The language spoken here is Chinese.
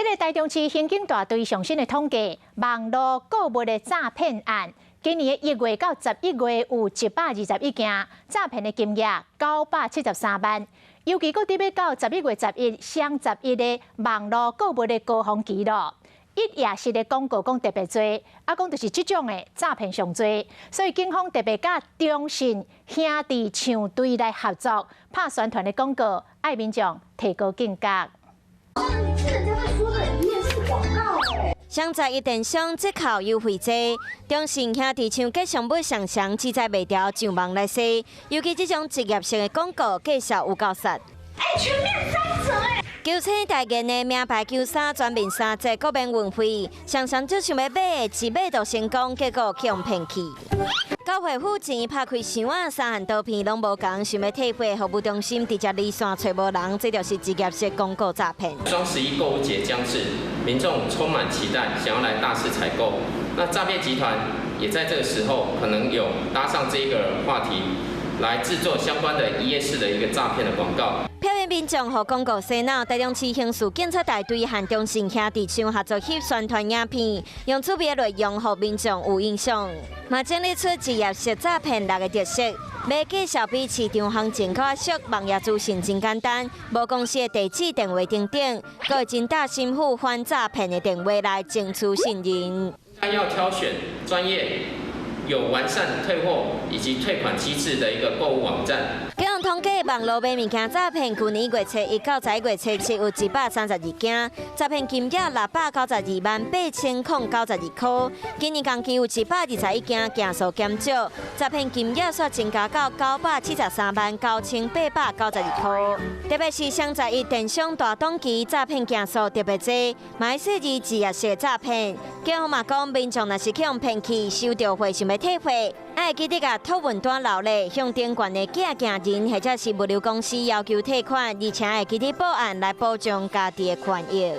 这个台中市刑警大队上新的统计，网络购物的诈骗案，今年1月到11月有121件，诈骗的金额973万。尤其搁伫要到11月11、双11的网络购物的高峰期咯，一夜式的广告讲特别多，讲就是这种的诈骗上多，所以警方特别甲中信兄弟唱队来合作，拍宣传的广告，爱民众提高警觉。 双11电商折扣优惠多，中信兄弟唱计上尾上上只在卖条上网来说，尤其这种职业性的广告介绍有够实。全面3折球星代言的名牌球衫全面3折，各免运费。常常就想要买的，一买就成功，结果去用骗去。高会府前拍开箱啊，3项刀片拢无共，想要退货，服务中心直接离线找无人，这就是职业式广告诈骗。双11购物节将至，民众充满期待，想要来大肆采购。那诈骗集团也在这个时候可能有搭上这个话题，来制作相关的一页式的一个诈骗的广告。 票面民众和广告洗脑，台中市刑事警察大队和中信兄弟唱合作翕宣传影片，用趣味的内容让民众有印象。嘛整理出职业式诈骗6个特色，要介绍比市场行情较俗，网页资讯真简单，无公司的地址、电话等等，佮会真打心腹反诈骗的电话来争取信任。要挑选专业、有完善退货以及退款机制的一个购物网站。 根据统计，网络买物件诈骗，去年1月初1到11月初7有132件，诈骗金额692万8092块。今年同期有121件，件数减少，诈骗金额却增加到973万9892块。特别是双11电商大档期，诈骗件数特别多，嘛涉及职业式诈骗。警方嘛讲，民众若是去用骗去，收到货想要退货，爱记得甲托运单留咧，向电管的寄件人或者是物流公司要求退款，而且会记得报案来保障家己的权益。